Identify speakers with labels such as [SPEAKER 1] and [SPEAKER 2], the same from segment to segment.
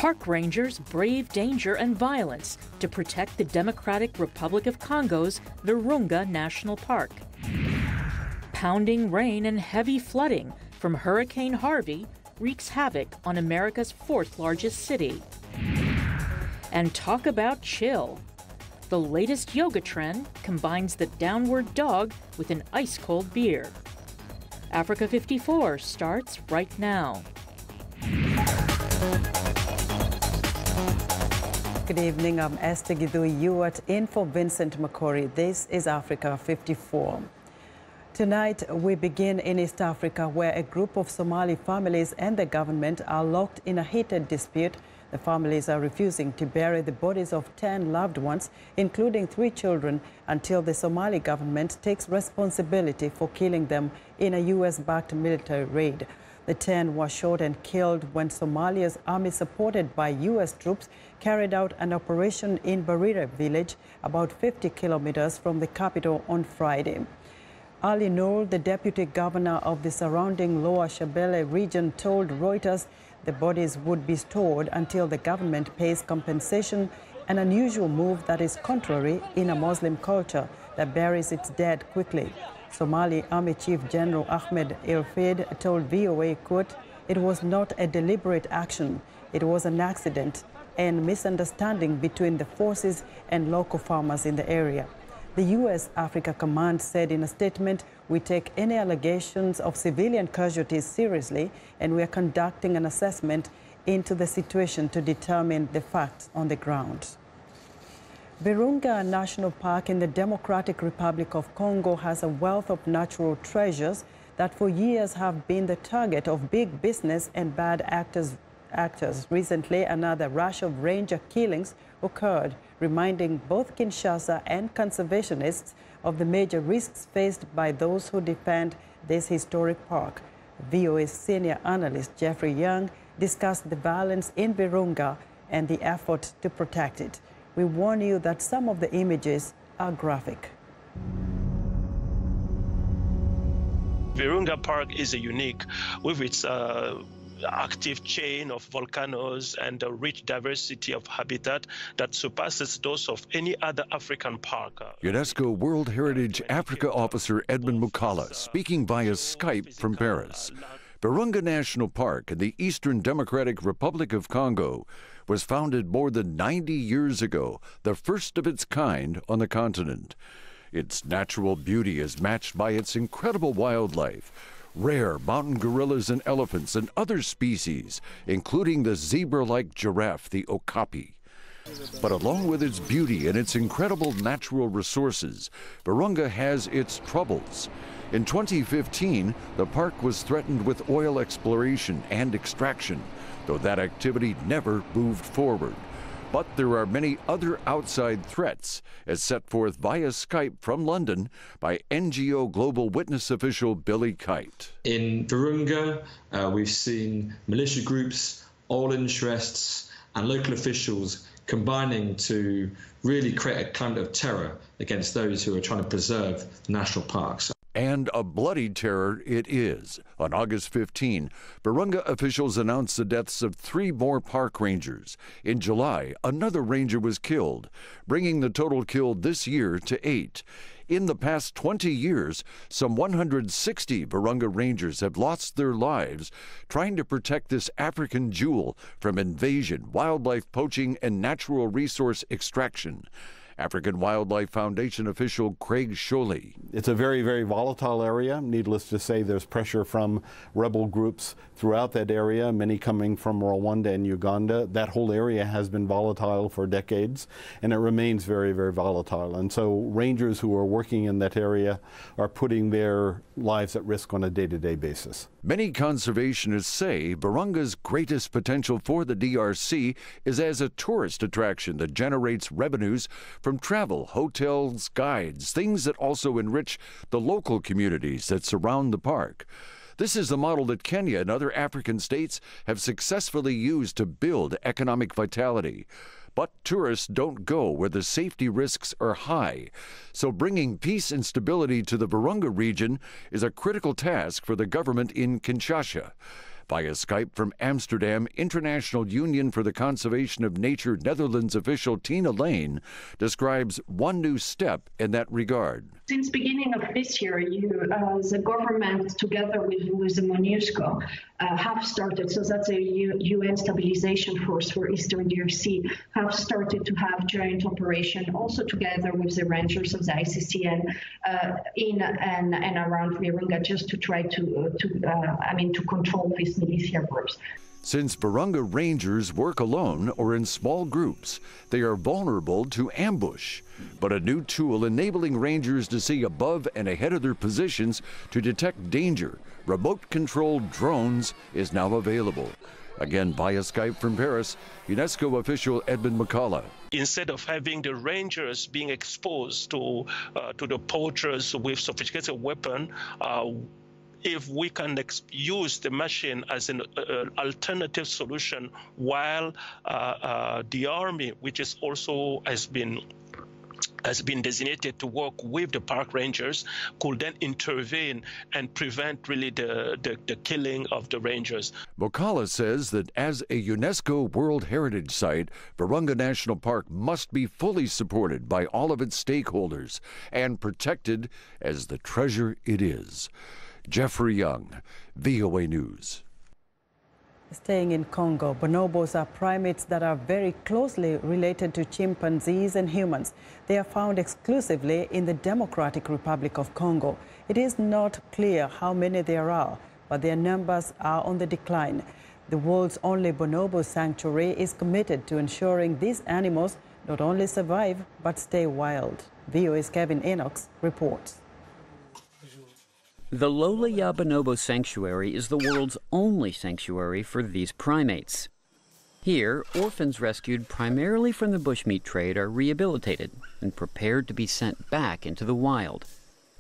[SPEAKER 1] Park rangers brave danger and violence to protect the Democratic Republic of Congo's Virunga National Park. Pounding rain and heavy flooding from Hurricane Harvey wreaks havoc on America's fourth largest city. And talk about chill. The latest yoga trend combines the downward dog with an ice-cold beer. Africa 54 starts right now.
[SPEAKER 2] Good evening, I'm Esther Gidhui Ewart in for Vincent Makori. This is Africa 54. Tonight, we begin in East Africa, where a group of Somali families and the government are locked in a heated dispute. The families are refusing to bury the bodies of 10 loved ones, including 3 children, until the Somali government takes responsibility for killing them in a U.S.-backed military raid. The 10 were shot and killed when Somalia's army, supported by U.S. troops, carried out an operation in Barire village, about 50 kilometers from the capital, on Friday. Ali Noor, the deputy governor of the surrounding Lower Shabelle region, told Reuters the bodies would be stored until the government pays compensation, an unusual move that is contrary in a Muslim culture that buries its dead quickly. Somali Army Chief General Ahmed El-Fayed told VOA, quote, "It was not a deliberate action. It was an accident and misunderstanding between the forces and local farmers in the area." The U.S. Africa Command said in a statement, "We take any allegations of civilian casualties seriously, and we are conducting an assessment into the situation to determine the facts on the ground." Virunga National Park in the Democratic Republic of Congo has a wealth of natural treasures that for years have been the target of big business and bad actors. Recently, another rush of ranger killings occurred, reminding both Kinshasa and conservationists of the major risks faced by those who defend this historic park. VOA's senior analyst Jeffrey Young discussed the violence in Virunga and the effort to protect it. We warn you that some of the images are graphic.
[SPEAKER 3] Virunga Park is unique with its active chain of volcanoes and a rich diversity of habitat that surpasses those of any other African park.
[SPEAKER 4] UNESCO World Heritage Africa Officer Edmund Mukala speaking via Skype from Paris. Virunga National Park in the Eastern Democratic Republic of Congo was founded more than 90 years ago, the first of its kind on the continent. Its natural beauty is matched by its incredible wildlife. Rare mountain gorillas and elephants and other species, including the zebra-like giraffe, the okapi. But along with its beauty and its incredible natural resources, Virunga has its troubles. In 2015, the park was threatened with oil exploration and extraction, though that activity never moved forward. But there are many other outside threats, as set forth via Skype from London by NGO Global Witness official Billy Kite.
[SPEAKER 5] In Virunga, we've seen militia groups, oil interests, and local officials combining to really create a climate of terror against those who are trying to preserve national parks.
[SPEAKER 4] And a bloody terror it is. On August 15, Virunga officials announced the deaths of 3 more park rangers. In July, another ranger was killed, bringing the total killed this year to 8. In the past 20 years, some 160 Virunga rangers have lost their lives trying to protect this African jewel from invasion, wildlife poaching, and natural resource extraction. African Wildlife Foundation official Craig Sholey.
[SPEAKER 6] It's a very, very volatile area. Needless to say, there's pressure from rebel groups throughout that area, many coming from Rwanda and Uganda. That whole area has been volatile for decades, and it remains very, very volatile. And so rangers who are working in that area are putting their lives at risk on a day-to-day basis.
[SPEAKER 4] Many conservationists say Virunga's greatest potential for the DRC is as a tourist attraction that generates revenues from travel, hotels, guides, things that also enrich the local communities that surround the park. This is the model that Kenya and other African states have successfully used to build economic vitality. But tourists don't go where the safety risks are high. So bringing peace and stability to the Virunga region is a critical task for the government in Kinshasa. Via Skype from Amsterdam, International Union for the Conservation of Nature Netherlands official Tina Lane describes one new step in that regard.
[SPEAKER 7] Since beginning of this year, the government, together with the MONUSCO, have started, so that's a UN stabilization force for Eastern DRC, have started to have joint operation also together with the rangers of the ICCN in and around Virunga, just to try to control these militia groups.
[SPEAKER 4] Since Virunga rangers work alone or in small groups, they are vulnerable to ambush. But a new tool enabling rangers to see above and ahead of their positions to detect danger, remote-controlled drones, is now available. Again, via Skype from Paris, UNESCO official Edmund McCullough.
[SPEAKER 3] Instead of having the rangers being exposed to the poachers with sophisticated weapons, if we can use the machine as an alternative solution, while the army, which is also has been designated to work with the park rangers, could then intervene and prevent really the killing of the rangers.
[SPEAKER 4] McCullough says that as a UNESCO World Heritage Site, Virunga National Park must be fully supported by all of its stakeholders and protected as the treasure it is. Jeffrey Young, VOA News.
[SPEAKER 2] Staying in Congo, bonobos are primates that are very closely related to chimpanzees and humans. They are found exclusively in the Democratic Republic of Congo. It is not clear how many there are, but their numbers are on the decline. The world's only bonobo sanctuary is committed to ensuring these animals not only survive, but stay wild. VOA's Kevin Enox reports.
[SPEAKER 8] The Lolaya Bonobo Sanctuary is the world's only sanctuary for these primates. Here, orphans rescued primarily from the bushmeat trade are rehabilitated and prepared to be sent back into the wild.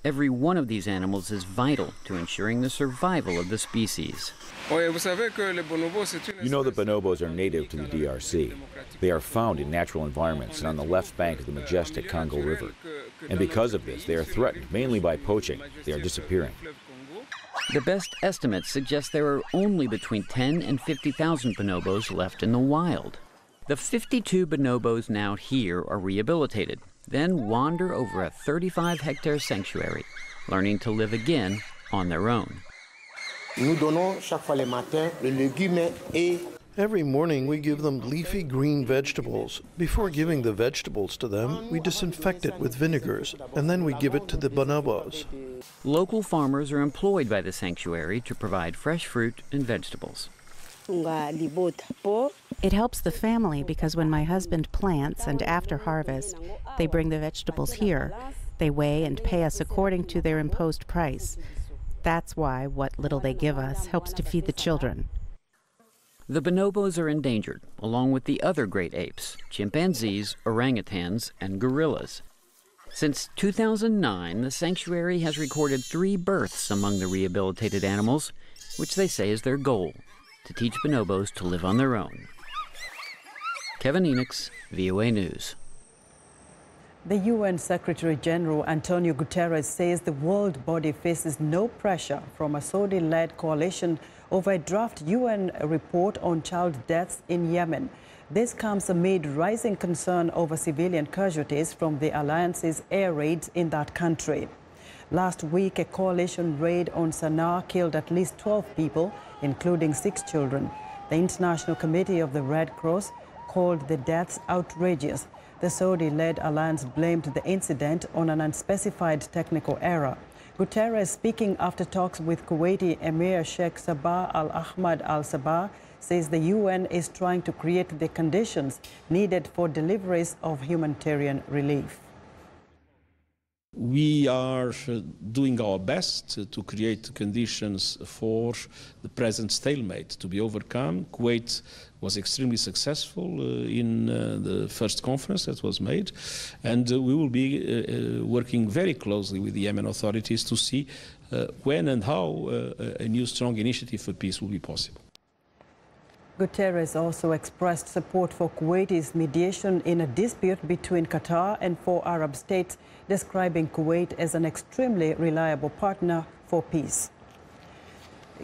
[SPEAKER 8] Every one of these animals is vital to ensuring the survival of the species.
[SPEAKER 9] You know that bonobos are native to the DRC. They are found in natural environments and on the left bank of the majestic Congo River. And because of this, they are threatened, mainly by poaching. They are disappearing.
[SPEAKER 8] The best estimates suggest there are only between 10 and 50,000 bonobos left in the wild. The 52 bonobos now here are rehabilitated, then wander over a 35-hectare sanctuary, learning to live again on their own.
[SPEAKER 10] Every morning we give them leafy green vegetables. Before giving the vegetables to them, we disinfect it with vinegars, and then we give it to the bonobos.
[SPEAKER 8] Local farmers are employed by the sanctuary to provide fresh fruit and vegetables.
[SPEAKER 11] It helps the family because when my husband plants and after harvest, they bring the vegetables here. They weigh and pay us according to their imposed price. That's why what little they give us helps to feed the children.
[SPEAKER 8] The bonobos are endangered, along with the other great apes, chimpanzees, orangutans, and gorillas. Since 2009, the sanctuary has recorded 3 births among the rehabilitated animals, which they say is their goal, to teach bonobos to live on their own. Kevin Enox, VOA News.
[SPEAKER 2] The UN Secretary-General Antonio Guterres says the world body faces no pressure from a Saudi-led coalition over a draft UN report on child deaths in Yemen. This comes amid rising concern over civilian casualties from the alliance's air raids in that country. Last week, a coalition raid on Sana'a killed at least 12 people, including 6 children. The International Committee of the Red Cross called the deaths outrageous. The Saudi-led alliance blamed the incident on an unspecified technical error. Guterres, speaking after talks with Kuwaiti Emir Sheikh Sabah Al Ahmad Al Sabah, says the UN is trying to create the conditions needed for deliveries of humanitarian relief.
[SPEAKER 12] We are doing our best to create conditions for the present stalemate to be overcome. Kuwait was extremely successful in the first conference that was made, and we will be working very closely with the Yemen authorities to see when and how a new strong initiative for peace will be possible.
[SPEAKER 2] Guterres also expressed support for Kuwaiti's mediation in a dispute between Qatar and 4 Arab states, describing Kuwait as an extremely reliable partner for peace.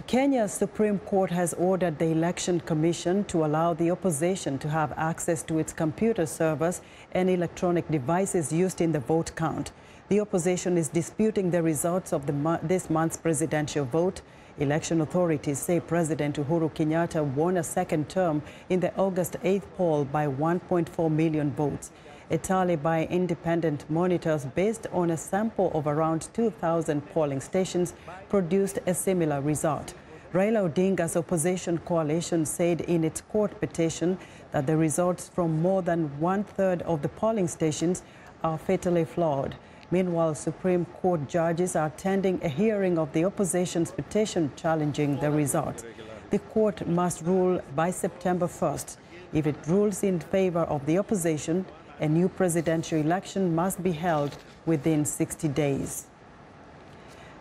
[SPEAKER 2] Kenya's Supreme Court has ordered the Election Commission to allow the opposition to have access to its computer servers and electronic devices used in the vote count. The opposition is disputing the results of this month's presidential vote. Election authorities say President Uhuru Kenyatta won a second term in the August 8th poll by 1.4 million votes. A tally by independent monitors based on a sample of around 2,000 polling stations produced a similar result. Raila Odinga's opposition coalition said in its court petition that the results from more than one-third of the polling stations are fatally flawed. Meanwhile, Supreme Court judges are attending a hearing of the opposition's petition challenging the result. The court must rule by September 1st. If it rules in favor of the opposition, a new presidential election must be held within 60 days.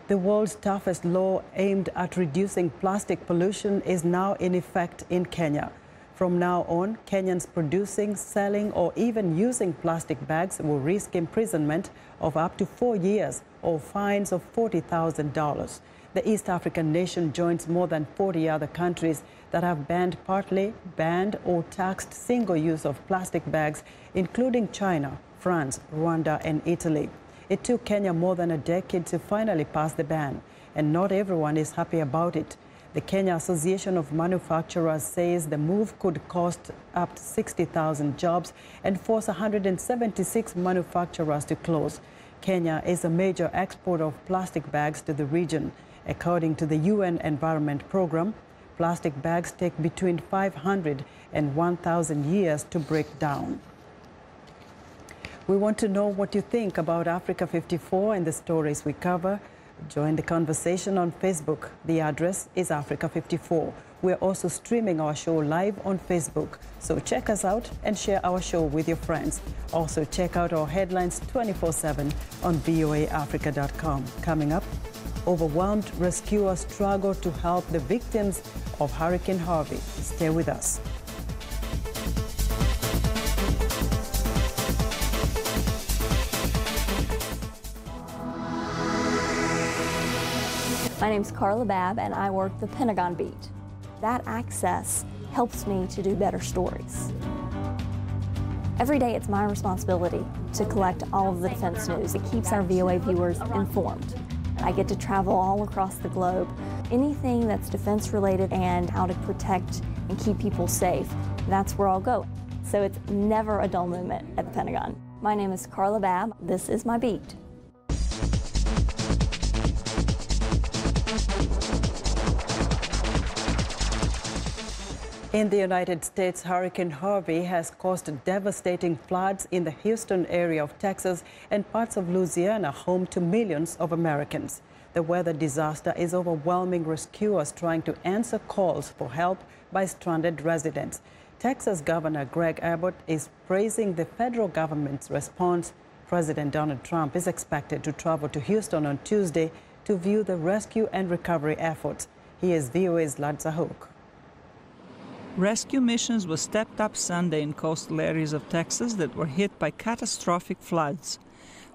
[SPEAKER 2] The world's toughest law aimed at reducing plastic pollution is now in effect in Kenya. From now on, Kenyans producing, selling, or even using plastic bags will risk imprisonment of up to 4 years or fines of $40,000. The East African nation joins more than 40 other countries that have partly banned or taxed single use of plastic bags, including China, France, Rwanda, and Italy. It took Kenya more than a decade to finally pass the ban, and not everyone is happy about it. The Kenya Association of Manufacturers says the move could cost up to 60,000 jobs and force 176 manufacturers to close. Kenya is a major exporter of plastic bags to the region. According to the UN Environment Programme, plastic bags take between 500 and 1,000 years to break down. We want to know what you think about Africa 54 and the stories we cover. Join the conversation on Facebook. The address is Africa 54. We're also streaming our show live on Facebook. So check us out and share our show with your friends. Also check out our headlines 24/7 on voaafrica.com. Coming up, overwhelmed rescuers struggle to help the victims of Hurricane Harvey. Stay with us.
[SPEAKER 13] My name's Carla Babb, and I work the Pentagon beat. That access helps me to do better stories. Every day it's my responsibility to collect all of the defense news. It keeps our VOA viewers informed. I get to travel all across the globe. Anything that's defense related and how to protect and keep people safe, that's where I'll go. So it's never a dull moment at the Pentagon. My name is Carla Babb. This is my beat.
[SPEAKER 2] In the United States, Hurricane Harvey has caused devastating floods in the Houston area of Texas and parts of Louisiana, home to millions of Americans. The weather disaster is overwhelming rescuers trying to answer calls for help by stranded residents. Texas Governor Greg Abbott is praising the federal government's response. President Donald Trump is expected to travel to Houston on Tuesday to view the rescue and recovery efforts. Here's VOA's Lad Zahok.
[SPEAKER 14] Rescue missions were stepped up Sunday in coastal areas of Texas that were hit by catastrophic floods.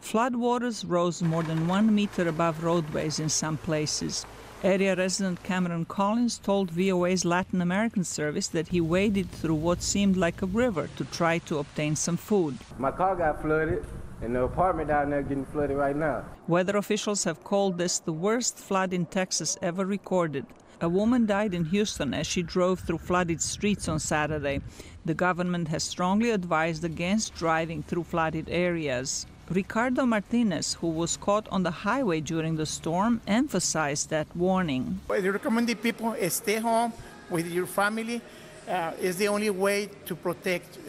[SPEAKER 14] Floodwaters rose more than 1 meter above roadways in some places. Area resident Cameron Collins told VOA's Latin American service that he waded through what seemed like a river to try to obtain some food.
[SPEAKER 15] My car got flooded, and the apartment down there getting flooded right now.
[SPEAKER 14] Weather officials have called this the worst flood in Texas ever recorded. A woman died in Houston as she drove through flooded streets on Saturday. The government has strongly advised against driving through flooded areas. Ricardo Martinez, who was caught on the highway during the storm, emphasized that warning.
[SPEAKER 16] I recommend the people stay home with your family. It's the only way to protect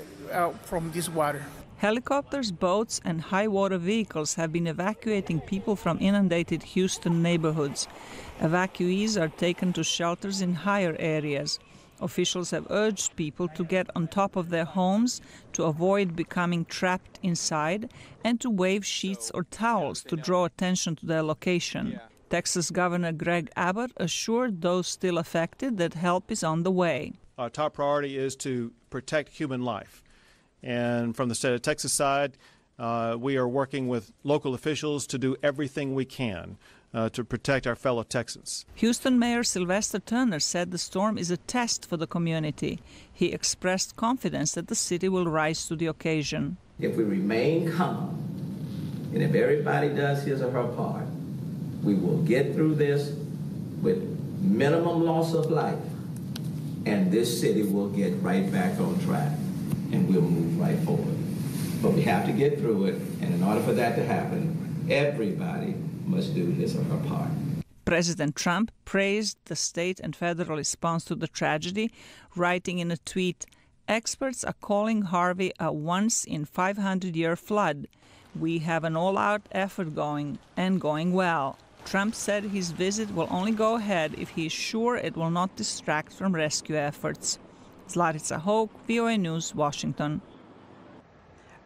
[SPEAKER 16] from this water.
[SPEAKER 14] Helicopters, boats, and high-water vehicles have been evacuating people from inundated Houston neighborhoods. Evacuees are taken to shelters in higher areas. Officials have urged people to get on top of their homes to avoid becoming trapped inside and to wave sheets or towels to draw attention to their location. Texas Governor Greg Abbott assured those still affected that help is on the way.
[SPEAKER 17] Our top priority is to protect human life. And from the state of Texas side, We are working with local officials to do everything we can to protect our fellow Texans.
[SPEAKER 14] Houston Mayor Sylvester Turner said the storm is a test for the community. He expressed confidence that the city will rise to the occasion.
[SPEAKER 18] If we remain calm, and if everybody does his or her part, we will get through this with minimum loss of life, and this city will get right back on track, and we'll move right forward. But we have to get through it, and in order for that to happen, everybody must do his or her part.
[SPEAKER 14] President Trump praised the state and federal response to the tragedy, writing in a tweet, "Experts are calling Harvey a once-in-500-year flood. We have an all-out effort going, and going well." Trump said his visit will only go ahead if he is sure it will not distract from rescue efforts. Zlatica Hoke, VOA News, Washington.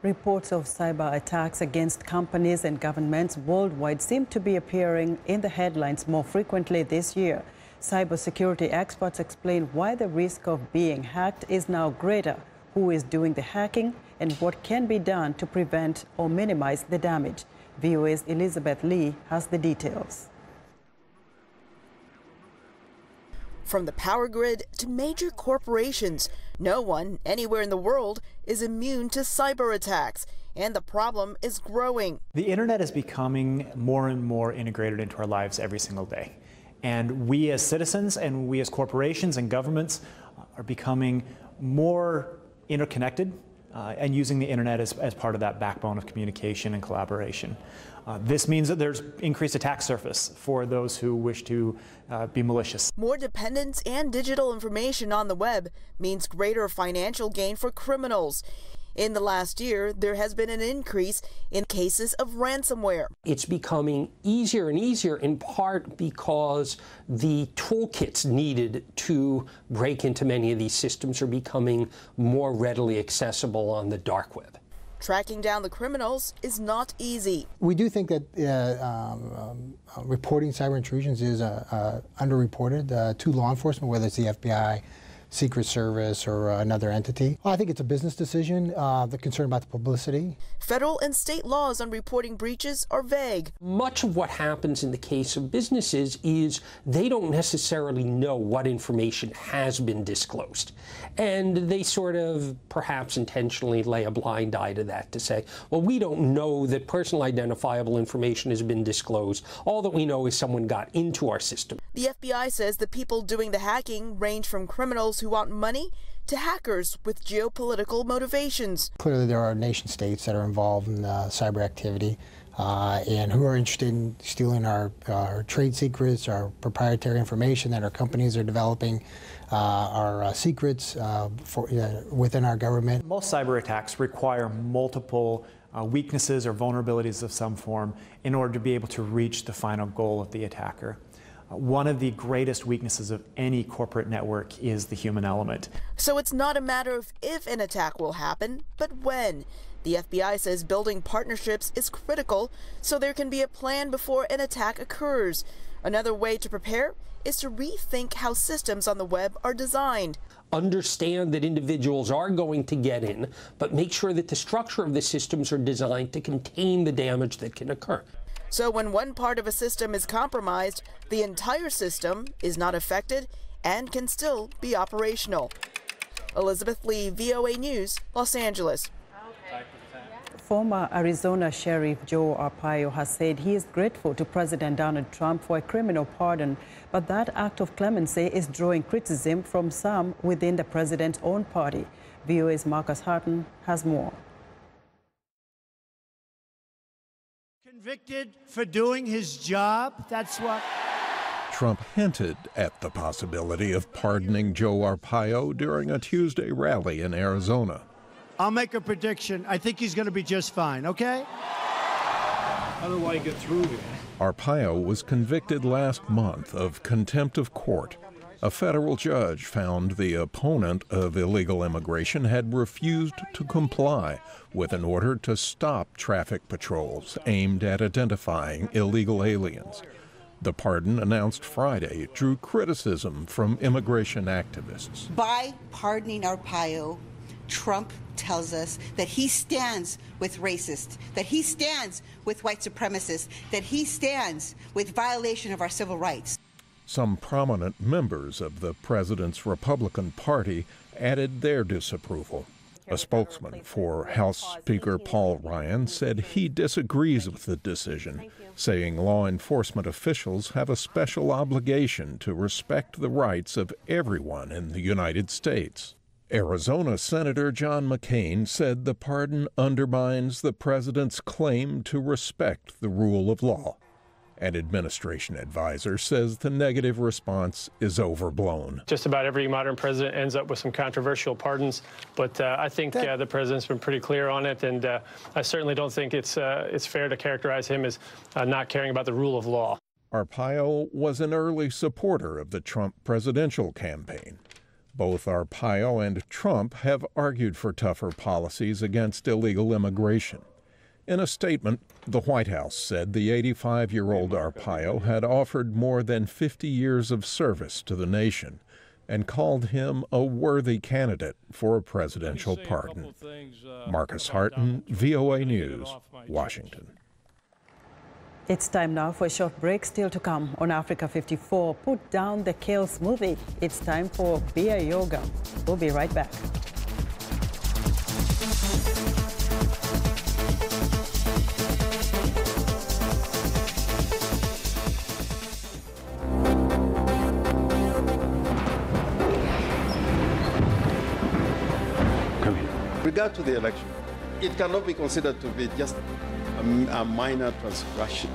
[SPEAKER 2] Reports of cyber attacks against companies and governments worldwide seem to be appearing in the headlines more frequently this year. Cybersecurity experts explain why the risk of being hacked is now greater, who is doing the hacking, and what can be done to prevent or minimize the damage. VOA's Elizabeth Lee has the details.
[SPEAKER 19] From the power grid to major corporations, no one anywhere in the world is immune to cyber attacks, and the problem is growing.
[SPEAKER 20] The internet is becoming more and more integrated into our lives every single day. And we as citizens and we as corporations and governments are becoming more interconnected and using the internet as part of that backbone of communication and collaboration. This means that there's increased attack surface for those who wish to be malicious.
[SPEAKER 19] More dependence and digital information on the web means greater financial gain for criminals. In the last year, there has been an increase in cases of ransomware.
[SPEAKER 21] It's becoming easier and easier in part because the toolkits needed to break into many of these systems are becoming more readily accessible on the dark web.
[SPEAKER 19] Tracking down the criminals is not easy.
[SPEAKER 22] We do think that reporting cyber intrusions is underreported to law enforcement, whether it's the FBI, Secret Service, or another entity. I think it's a business decision, the concern about the publicity.
[SPEAKER 19] Federal and state laws on reporting breaches are vague.
[SPEAKER 21] Much of what happens in the case of businesses is they don't necessarily know what information has been disclosed. And they sort of perhaps intentionally lay a blind eye to that to say, well, we don't know that personal identifiable information has been disclosed. All that we know is someone got into our system.
[SPEAKER 19] The FBI says the people doing the hacking range from criminals who want money to hackers with geopolitical motivations.
[SPEAKER 22] Clearly there are nation states that are involved in cyber activity and who are interested in stealing our trade secrets, our proprietary information that our companies are developing, our secrets within our government.
[SPEAKER 20] Most cyber attacks require multiple weaknesses or vulnerabilities of some form in order to be able to reach the final goal of the attacker. One of the greatest weaknesses of any corporate network is the human element.
[SPEAKER 19] So it's not a matter of if an attack will happen, but when. The FBI says building partnerships is critical so there can be a plan before an attack occurs. Another way to prepare is to rethink how systems on the web are designed.
[SPEAKER 21] Understand that individuals are going to get in, but make sure that the structure of the systems are designed to contain the damage that can occur.
[SPEAKER 19] So when one part of a system is compromised, the entire system is not affected and can still be operational. Elizabeth Lee, VOA News, Los Angeles.
[SPEAKER 2] Former Arizona Sheriff Joe Arpaio has said he is grateful to President Donald Trump for a criminal pardon, but that act of clemency is drawing criticism from some within the president's own party. VOA's Marcus Harton has more.
[SPEAKER 23] Convicted for doing his job, that's what.
[SPEAKER 24] Trump hinted at the possibility of pardoning Joe Arpaio during a Tuesday rally in Arizona.
[SPEAKER 23] I'll make a prediction. I think he's going to be just fine, okay?
[SPEAKER 24] How do I get through here? Arpaio was convicted last month of contempt of court. A federal judge found the opponent of illegal immigration had refused to comply with an order to stop traffic patrols aimed at identifying illegal aliens. The pardon, announced Friday, drew criticism from immigration activists.
[SPEAKER 25] By pardoning Arpaio,
[SPEAKER 1] Trump tells us that he stands with racists, that he stands with white supremacists, that he stands with violation of our civil rights.
[SPEAKER 24] Some prominent members of the president's Republican Party added their disapproval. A spokesman for House Speaker Paul Ryan said he disagrees with the decision, saying law enforcement officials have a special obligation to respect the rights of everyone in the United States. Arizona Senator John McCain said the pardon undermines the president's claim to respect the rule of law. An administration advisor says the negative response is overblown.
[SPEAKER 5] Just about every modern president ends up with some controversial pardons, but I think the president's been pretty clear on it, and I certainly don't think it's fair to characterize him as not caring about the rule of law.
[SPEAKER 24] Arpaio was an early supporter of the Trump presidential campaign. Both Arpaio and Trump have argued for tougher policies against illegal immigration. In a statement, the White House said the 85-year-old Arpaio had offered more than 50 years of service to the nation and called him a worthy candidate for a presidential pardon. Marcus Harton, VOA News, Washington.
[SPEAKER 2] It's time now for a short break. Still to come on Africa 54. Put down the kale smoothie. It's time for beer yoga. We'll be right back.
[SPEAKER 6] Regard to the election, it cannot be considered to be just a minor transgression.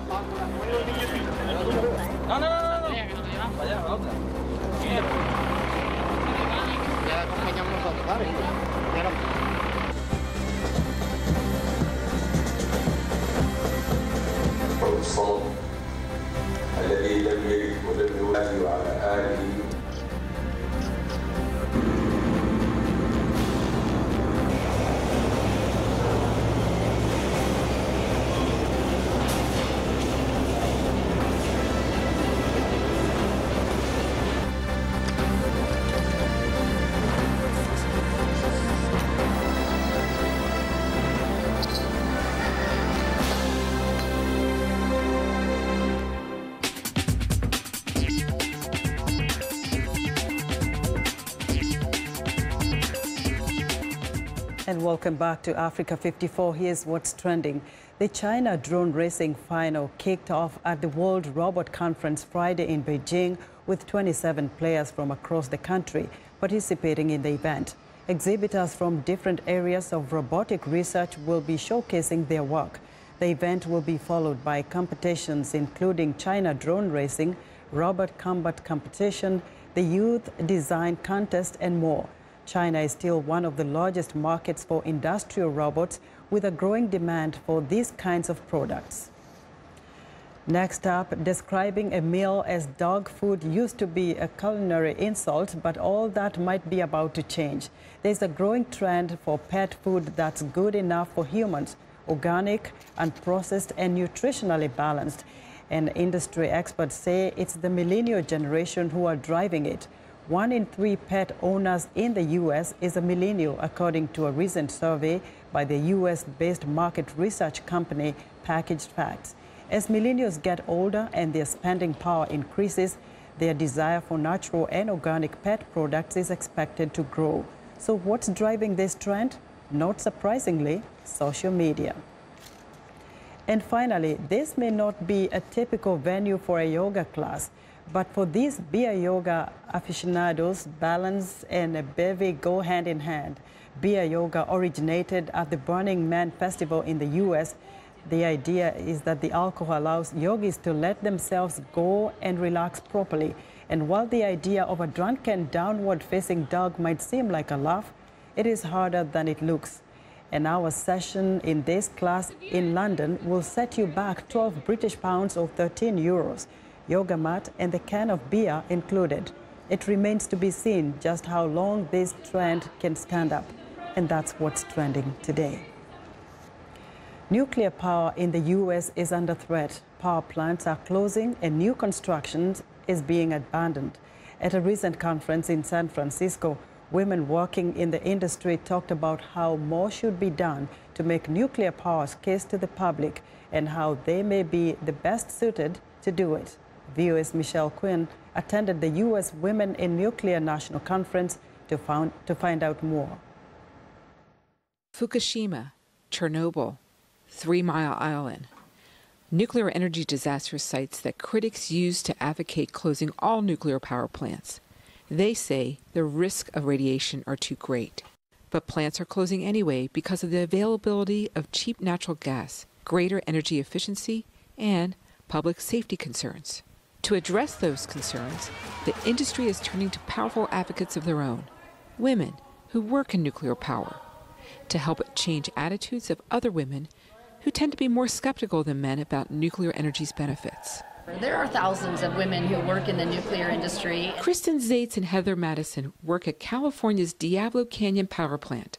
[SPEAKER 7] الذي لم يلد ولم يولد وعلى آله
[SPEAKER 2] And welcome back to Africa 54. Here's what's trending. The China drone racing final kicked off at the World Robot Conference Friday in Beijing with 27 players from across the country participating in the event. Exhibitors from different areas of robotic research will be showcasing their work. The event will be followed by competitions including China drone racing, robot combat competition, the youth design contest, and more. China is still one of the largest markets for industrial robots, with a growing demand for these kinds of products. Next up, describing a meal as dog food used to be a culinary insult, but all that might be about to change. There's a growing trend for pet food that's good enough for humans, organic, unprocessed, and nutritionally balanced. And industry experts say it's the millennial generation who are driving it. 1 in 3 pet owners in the U.S. is a millennial, according to a recent survey by the U.S.-based market research company Packaged Facts. As millennials get older and their spending power increases, their desire for natural and organic pet products is expected to grow. So what's driving this trend? Not surprisingly, social media. And finally, this may not be a typical venue for a yoga class, but for these beer yoga aficionados, balance and a bevy go hand in hand. Beer yoga originated at the Burning Man Festival in the U.S. The idea is that the alcohol allows yogis to let themselves go and relax properly. And while the idea of a drunken downward-facing dog might seem like a laugh, it is harder than it looks. An hour session in this class in London will set you back 12 British pounds or 13 euros. Yoga mat and the can of beer included. It remains to be seen just how long this trend can stand up. And that's what's trending today. Nuclear power in the U.S. is under threat. Power plants are closing and new construction is being abandoned. At a recent conference in San Francisco, Women working in the industry talked about how more should be done to make nuclear power scarce to the public and how they may be the best suited to do it. VOA's Michelle Quinn attended the U.S. Women in Nuclear National Conference to find out more.
[SPEAKER 3] Fukushima, Chernobyl, 3 Mile Island. Nuclear energy disaster sites that critics use to advocate closing all nuclear power plants. They say the risk of radiation are too great. But plants are closing anyway because of the availability of cheap natural gas, greater energy efficiency, and public safety concerns. To address those concerns, the industry is turning to powerful advocates of their own, women who work in nuclear power, to help change attitudes of other women who tend to be more skeptical than men about nuclear energy's benefits.
[SPEAKER 4] There are thousands of women who work in the nuclear industry.
[SPEAKER 3] Kristen Zaitz and Heather Madison work at California's Diablo Canyon Power Plant.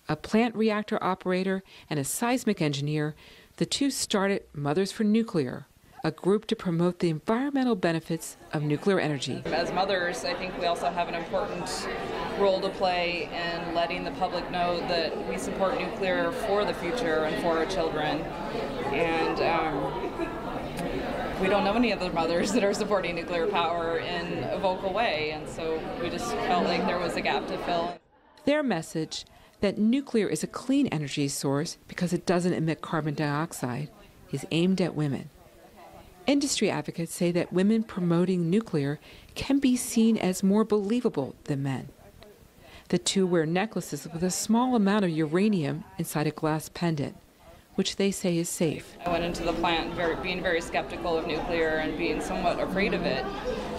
[SPEAKER 3] A plant reactor operator and a seismic engineer, the two started Mothers for Nuclear, a group to promote the environmental benefits of nuclear energy.
[SPEAKER 9] As mothers, I think we also have an important role to play in letting the public know that we support nuclear for the future and for our children. And we don't know any other mothers that are supporting nuclear power in a vocal way, and so we just felt like there was a gap to fill.
[SPEAKER 3] Their message, that nuclear is a clean energy source because it doesn't emit carbon dioxide, is aimed at women. Industry advocates say that women promoting nuclear can be seen as more believable than men. The two wear necklaces with a small amount of uranium inside a glass pendant, which they say is safe.
[SPEAKER 9] I went into the plant being very skeptical of nuclear and being somewhat afraid of it.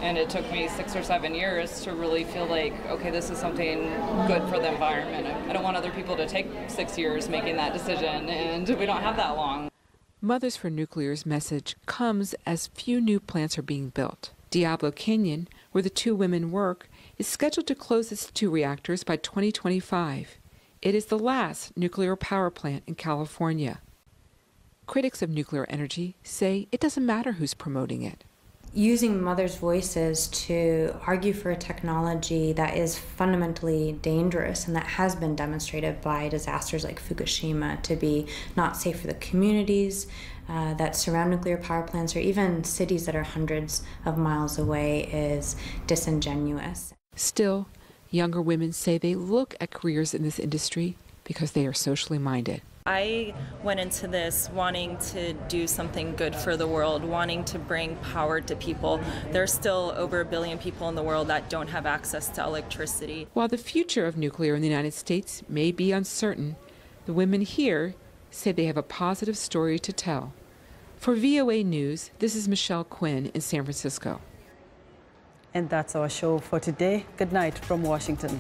[SPEAKER 9] And it took me 6 or 7 years to really feel like, okay, this is something good for the environment. I don't want other people to take 6 years making that decision, and we don't have that long.
[SPEAKER 3] Mothers for Nuclear's message comes as few new plants are being built. Diablo Canyon, where the two women work, is scheduled to close its 2 reactors by 2025. It is the last nuclear power plant in California. Critics of nuclear energy say it doesn't matter who's promoting it.
[SPEAKER 10] Using mothers' voices to argue for a technology that is fundamentally dangerous and that has been demonstrated by disasters like Fukushima to be not safe for the communities that surround nuclear power plants or even cities that are hundreds of miles away is disingenuous.
[SPEAKER 3] Still, younger women say they look at careers in this industry because they are socially minded.
[SPEAKER 25] I went into this wanting to do something good for the world, wanting to bring power to people. There's still over 1 billion people in the world that don't have access to electricity.
[SPEAKER 3] While the future of nuclear in the United States may be uncertain, the women here say they have a positive story to tell. For VOA News, this is Michelle Quinn in San Francisco.
[SPEAKER 2] And that's our show for today. Good night from Washington.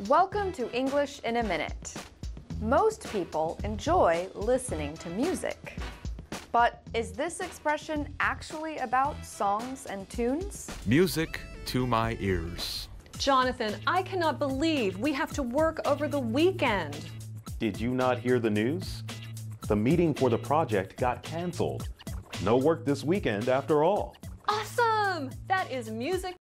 [SPEAKER 26] Welcome to English in a Minute. Most people enjoy listening to music. But is this expression actually about songs and tunes?
[SPEAKER 27] Music to my ears.
[SPEAKER 28] Jonathan, I cannot believe we have to work over the weekend.
[SPEAKER 29] Did you not hear the news? The meeting for the project got canceled. No work this weekend after all.
[SPEAKER 28] Awesome! That is music